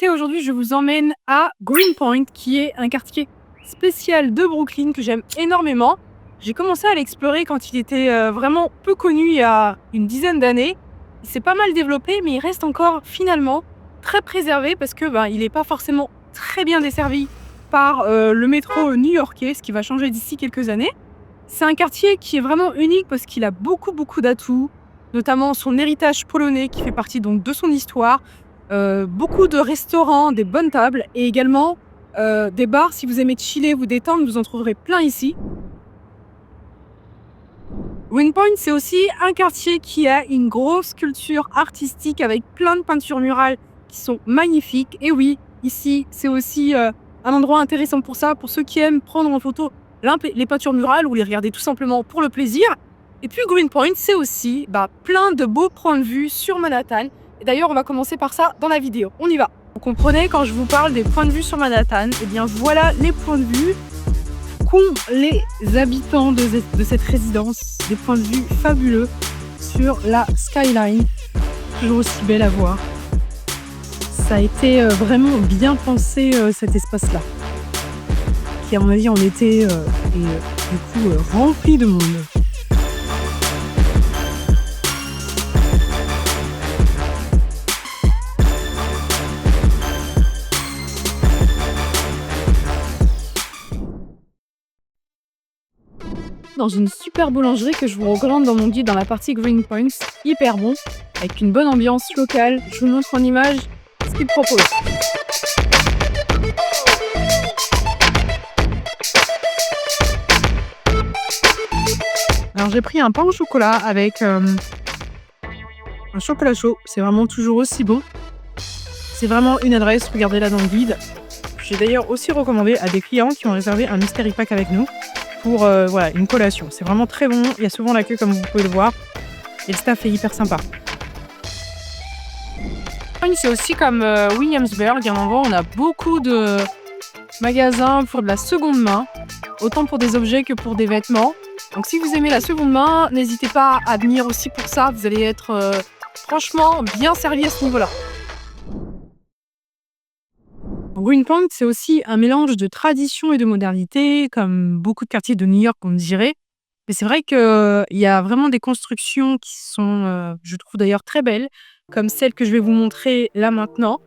écoutez, aujourd'hui, je vous emmène à Greenpoint, qui est un quartier spécial de Brooklyn que j'aime énormément. J'ai commencé à l'explorer quand il était vraiment peu connu il y a une dizaine d'années. Il s'est pas mal développé, mais il reste encore finalement très préservé parce que il n'est pas forcément très bien desservi par le métro new-yorkais, ce qui va changer d'ici quelques années. C'est un quartier qui est vraiment unique parce qu'il a beaucoup d'atouts, notamment son héritage polonais qui fait partie donc de son histoire, beaucoup de restaurants, des bonnes tables et également des bars. Si vous aimez chiller, vous détendre, vous en trouverez plein ici. Greenpoint, c'est aussi un quartier qui a une grosse culture artistique avec plein de peintures murales qui sont magnifiques. Et oui, ici, c'est aussi un endroit intéressant pour ça, pour ceux qui aiment prendre en photo les peintures murales ou les regarder tout simplement pour le plaisir. Et puis Greenpoint, c'est aussi plein de beaux points de vue sur Manhattan. Et d'ailleurs, on va commencer par ça dans la vidéo. On y va. Vous comprenez, quand je vous parle des points de vue sur Manhattan, eh bien voilà les points de vue qu'ont les habitants de cette résidence. Des points de vue fabuleux sur la skyline, toujours aussi belle à voir. Ça a été vraiment bien pensé, cet espace-là, qui à mon avis en été est du coup rempli de monde. Dans une super boulangerie que je vous recommande dans mon guide dans la partie Greenpoint, hyper bon, avec une bonne ambiance locale. Je vous montre en image ce qu'ils proposent. Alors j'ai pris un pain au chocolat avec un chocolat chaud, c'est vraiment toujours aussi bon. C'est vraiment une adresse, regardez-la dans le guide. J'ai d'ailleurs aussi recommandé à des clients qui ont réservé un mystery pack avec nous pour une collation. C'est vraiment très bon, il y a souvent la queue comme vous pouvez le voir et le staff est hyper sympa. C'est aussi comme Williamsburg, à un endroit où on a beaucoup de magasins pour de la seconde main, autant pour des objets que pour des vêtements. Donc si vous aimez la seconde main, n'hésitez pas à venir aussi pour ça, vous allez être franchement bien servi à ce niveau-là. Greenpoint, c'est aussi un mélange de tradition et de modernité, comme beaucoup de quartiers de New York, on dirait. Mais c'est vrai qu'il y a vraiment des constructions qui sont, je trouve d'ailleurs très belles, comme celle que je vais vous montrer là maintenant,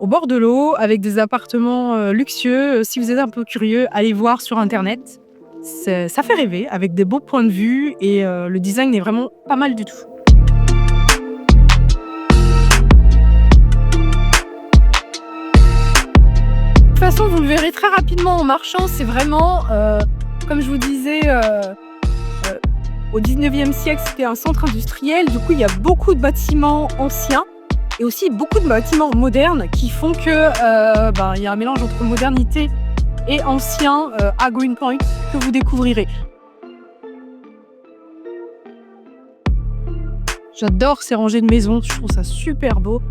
au bord de l'eau, avec des appartements luxueux. Si vous êtes un peu curieux, allez voir sur Internet. Ça fait rêver, avec des beaux points de vue et le design est vraiment pas mal du tout. De toute façon, vous le verrez très rapidement en marchant, c'est vraiment, comme je vous disais, au 19e siècle, c'était un centre industriel. Du coup, il y a beaucoup de bâtiments anciens et aussi beaucoup de bâtiments modernes qui font que il y a un mélange entre modernité et ancien à Greenpoint que vous découvrirez. J'adore ces rangées de maisons, je trouve ça super beau.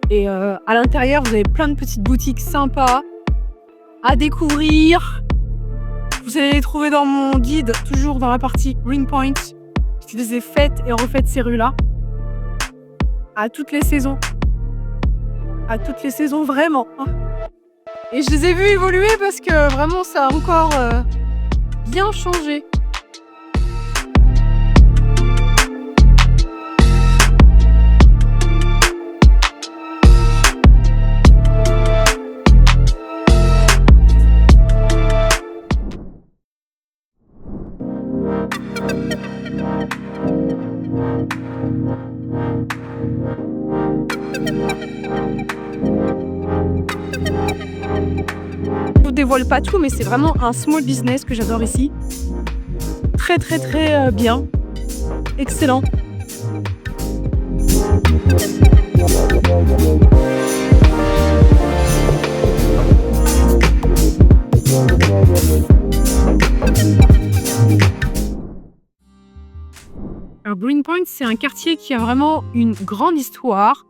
Et à l'intérieur, vous avez plein de petites boutiques sympas à découvrir. Vous allez les trouver dans mon guide, toujours dans la partie Greenpoint. Je les ai faites et refaites ces rues-là. À toutes les saisons. À toutes les saisons, vraiment. Et je les ai vues évoluer parce que vraiment, ça a encore bien changé. Je vous dévoile pas tout, mais c'est vraiment un small business que j'adore ici. Très bien. Excellent. Alors Greenpoint, c'est un quartier qui a vraiment une grande histoire.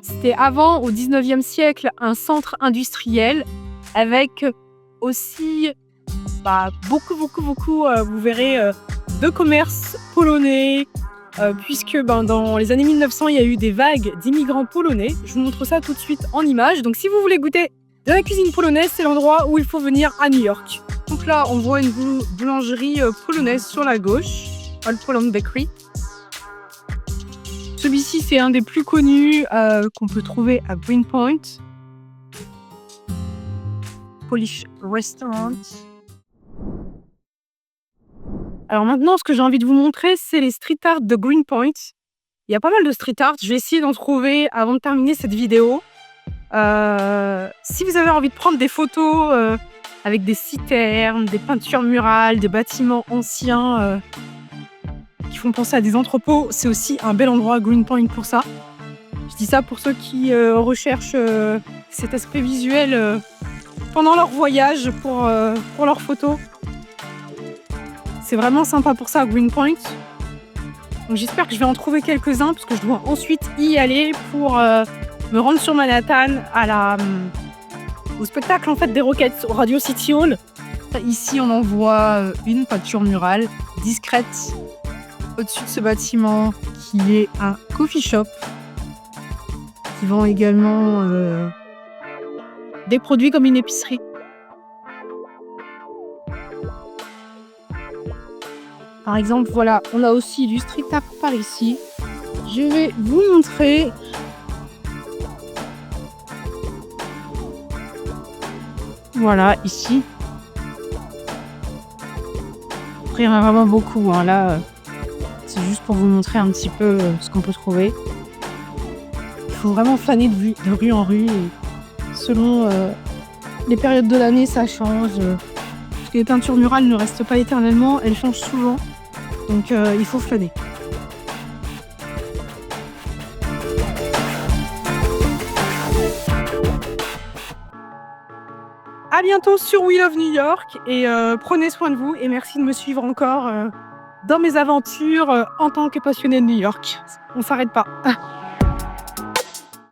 C'était avant, au 19e siècle, un centre industriel avec aussi beaucoup, vous verrez, de commerce polonais, puisque dans les années 1900, il y a eu des vagues d'immigrants polonais. Je vous montre ça tout de suite en images. Donc si vous voulez goûter de la cuisine polonaise, c'est l'endroit où il faut venir à New York. Donc là, on voit une boulangerie polonaise sur la gauche, Old Poland Bakery. Celui-ci, c'est un des plus connus qu'on peut trouver à Greenpoint. Polish Restaurant. Alors maintenant, ce que j'ai envie de vous montrer, c'est les street art de Greenpoint. Il y a pas mal de street art. Je vais essayer d'en trouver avant de terminer cette vidéo. Si vous avez envie de prendre des photos avec des citernes, des peintures murales, des bâtiments anciens qui font penser à des entrepôts, c'est aussi un bel endroit, Greenpoint, pour ça. Je dis ça pour ceux qui recherchent cet aspect visuel pendant leur voyage pour leurs photos. C'est vraiment sympa pour ça à Greenpoint. Donc j'espère que je vais en trouver quelques-uns parce que je dois ensuite y aller pour me rendre sur Manhattan au spectacle en fait des Rockets au Radio City Hall. Ici on en voit une peinture murale discrète au-dessus de ce bâtiment qui est un coffee shop qui vend également des produits comme une épicerie. Par exemple, voilà, on a aussi du street art par ici. Je vais vous montrer. Voilà, ici. Après, il y en a vraiment beaucoup. Hein. Là, c'est juste pour vous montrer un petit peu ce qu'on peut trouver. Il faut vraiment flâner de rue en rue. Et selon les périodes de l'année, ça change. Parce que les peintures murales ne restent pas éternellement, elles changent souvent. Donc il faut flâner. À bientôt sur We Love New York et prenez soin de vous et merci de me suivre encore dans mes aventures en tant que passionnée de New York. On s'arrête pas.